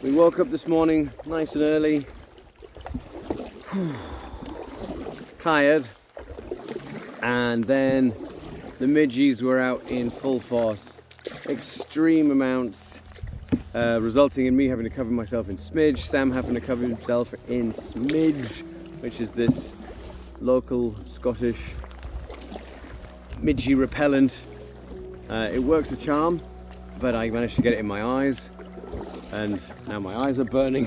We woke up this morning nice and early, tired, and then the midges were out in full force, extreme amounts, resulting in me having to cover myself in smidge, Sam having to cover himself in smidge, which is this local Scottish midgie repellent. It works a charm, but I managed to get it in my eyes, and now my eyes are burning,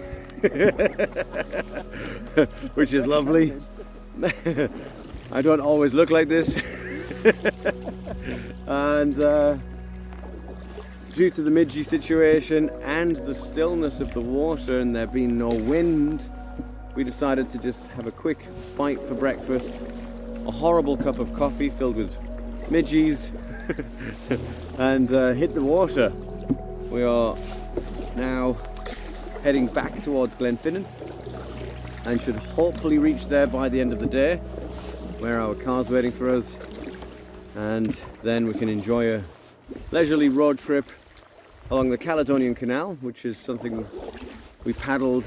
which is lovely. I don't always look like this. And due to the midgie situation and the stillness of the water and there being no wind, we decided to just have a quick bite for breakfast, a horrible cup of coffee filled with midgies, and hit the water. We are now heading back towards Glenfinnan and should hopefully reach there by the end of the day, where our car's waiting for us, and then we can enjoy a leisurely road trip along the Caledonian Canal, which is something we paddled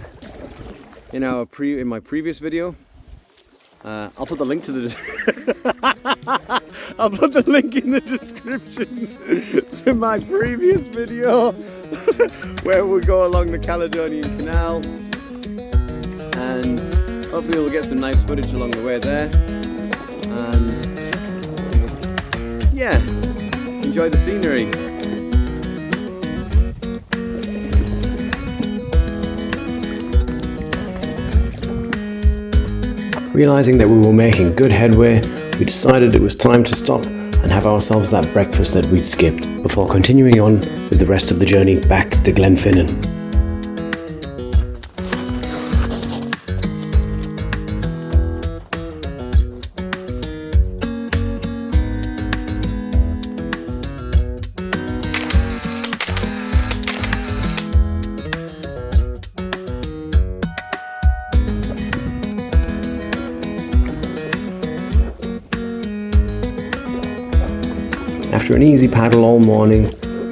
in my previous video. I'll put the link to I'll put the link in the description to my previous video where we go along the Caledonian Canal, and hopefully we'll get some nice footage along the way there, and yeah, enjoy the scenery. Realising that we were making good headway, we decided it was time to stop and have ourselves that breakfast that we'd skipped, before continuing on with the rest of the journey back to Glenfinnan. After an easy paddle all morning,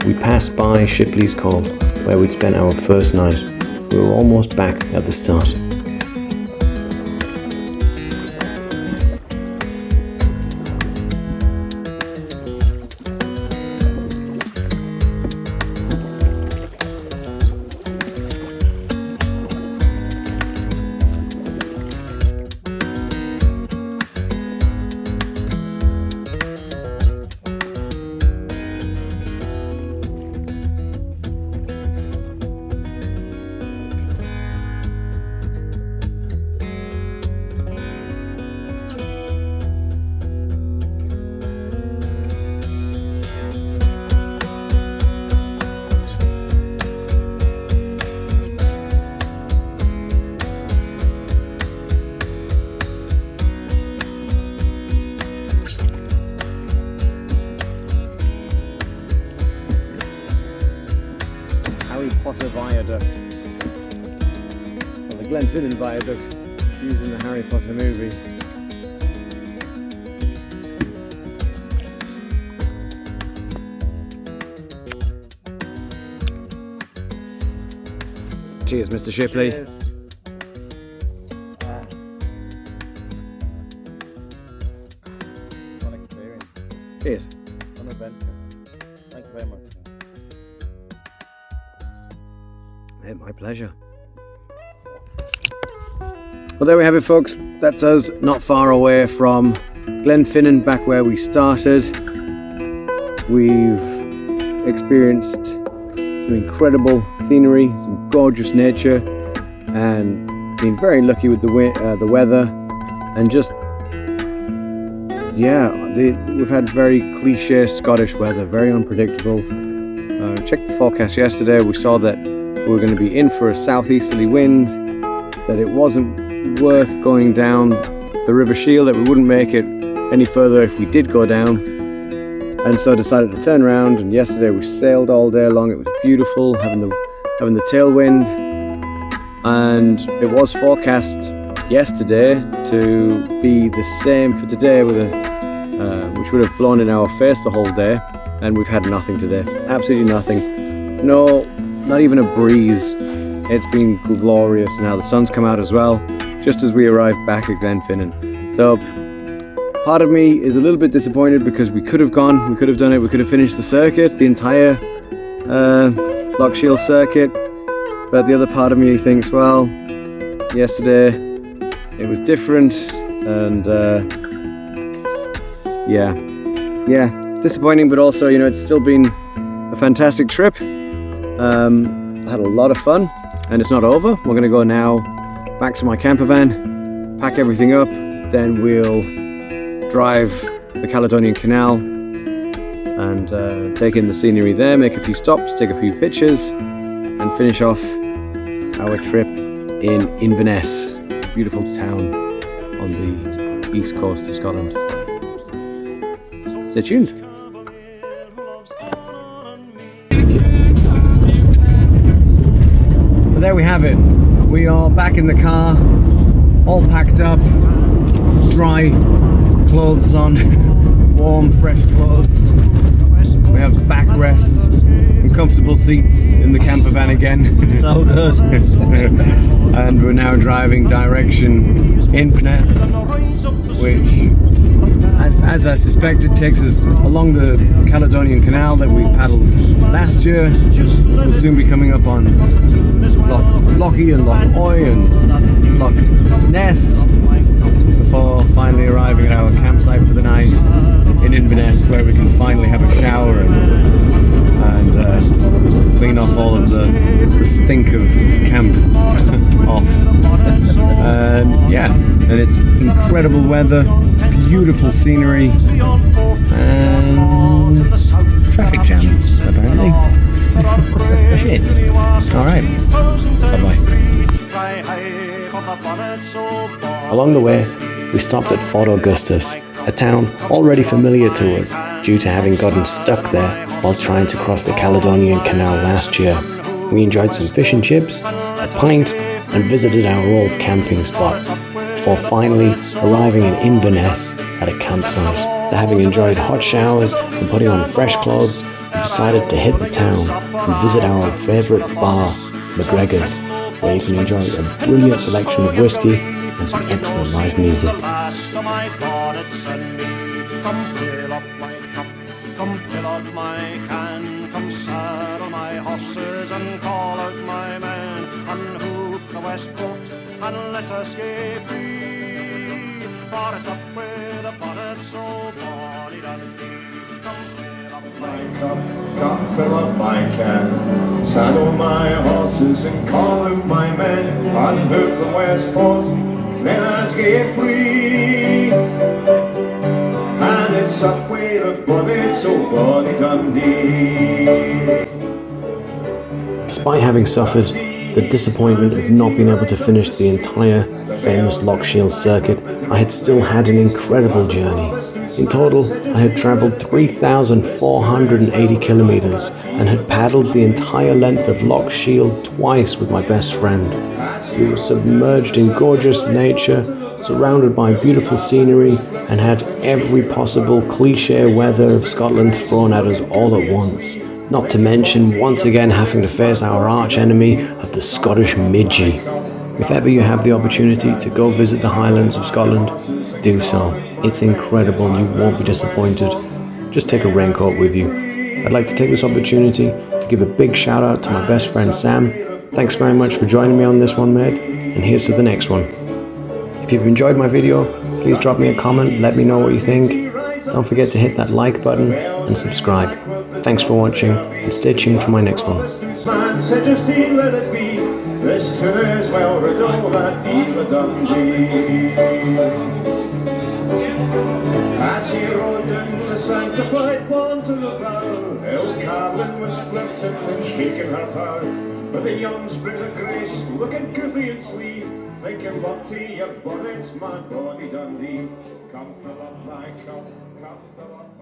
we passed by Shipley's Cove, where we'd spent our first night. We were almost back at the start. Glenfinnan Viaduct using the Harry Potter movie. Cheers, Mr. Shipley. Cheers. What an experience. Cheers. An adventure. Thank you very much. My pleasure. Well, there we have it, folks. That's us not far away from Glenfinnan, back where we started. We've experienced some incredible scenery, some gorgeous nature, and been very lucky with the weather, and just we've had very cliche Scottish weather, very unpredictable. Checked the forecast yesterday. We saw that we were going to be in for a southeasterly wind, that it wasn't worth going down the River Shiel, that we wouldn't make it any further if we did go down, and so I decided to turn around. And yesterday we sailed all day long. It was beautiful, having the tailwind, and it was forecast yesterday to be the same for today, with which would have blown in our face the whole day, and we've had nothing today. Absolutely nothing. No, not even a breeze. It's been glorious. Now the sun's come out as well, just as we arrived back at Glenfinnan. So part of me is a little bit disappointed, because we could have gone, we could have done it, we could have finished the circuit, the entire Loch Shiel circuit. But the other part of me thinks, well, yesterday it was different, and disappointing, but also, it's still been a fantastic trip. I had a lot of fun, and it's not over. We're going to go now back to my camper van, pack everything up, then we'll drive the Caledonian Canal and take in the scenery there, make a few stops, take a few pictures, and finish off our trip in Inverness, beautiful town on the east coast of Scotland. Stay tuned. Well, there we have it. We are back in the car, all packed up, dry clothes on, warm, fresh clothes. We have backrest and comfortable seats in the camper van again. So good. And we're now driving direction Inverness, which, as I suspected, takes us along the Caledonian Canal that we paddled last year. We'll soon be coming up on Loch Shiel and Loch Oy and Loch Ness, before finally arriving at our campsite for the night in Inverness, where we can finally have a shower and clean off all of the stink of camp off. And it's incredible weather, beautiful scenery, and traffic jams apparently. Shit. Alright. Bye-bye. Along the way, we stopped at Fort Augustus, a town already familiar to us due to having gotten stuck there while trying to cross the Caledonian Canal last year. We enjoyed some fish and chips, a pint, and visited our old camping spot, before finally arriving in Inverness at a campsite. After having enjoyed hot showers and putting on fresh clothes, we decided to hit the town and visit our favourite bar, McGregor's, where you can enjoy a brilliant selection of whiskey and some excellent live music. Come fill up my can, come saddle my horses and call out my men, unhook the west boat and let us get free. For it's up with a bonnet so bonny Dundee. Come fill up my cup, come fill up my can, saddle my horses and call out my men, unhook the west boat, let us get free. And it's up with a bonnet so bonny Dundee. Despite having suffered the disappointment of not being able to finish the entire famous Loch Shiel circuit, I had still had an incredible journey. In total, I had travelled 3,480 kilometres and had paddled the entire length of Loch Shiel twice with my best friend. We were submerged in gorgeous nature, surrounded by beautiful scenery, and had every possible cliche weather of Scotland thrown at us all at once. Not to mention, once again, having to face our arch enemy of the Scottish Midgie. If ever you have the opportunity to go visit the Highlands of Scotland, do so. It's incredible and you won't be disappointed. Just take a raincoat with you. I'd like to take this opportunity to give a big shout out to my best friend Sam. Thanks very much for joining me on this one, mate, and here's to the next one. If you've enjoyed my video, please drop me a comment, let me know what you think. Don't forget to hit that like button and subscribe. Thanks for watching and stay tuned for my next one. This tune is well rid of that deal of Dundee. As he rode in the sanctified bonds of the bow, El Carlin was flirting and shaking her power. But the young Springs of Grace, looking goodly and sleek, thinking up to your bonnets, my bonny Dundee. Come fill up my cup, come fill up my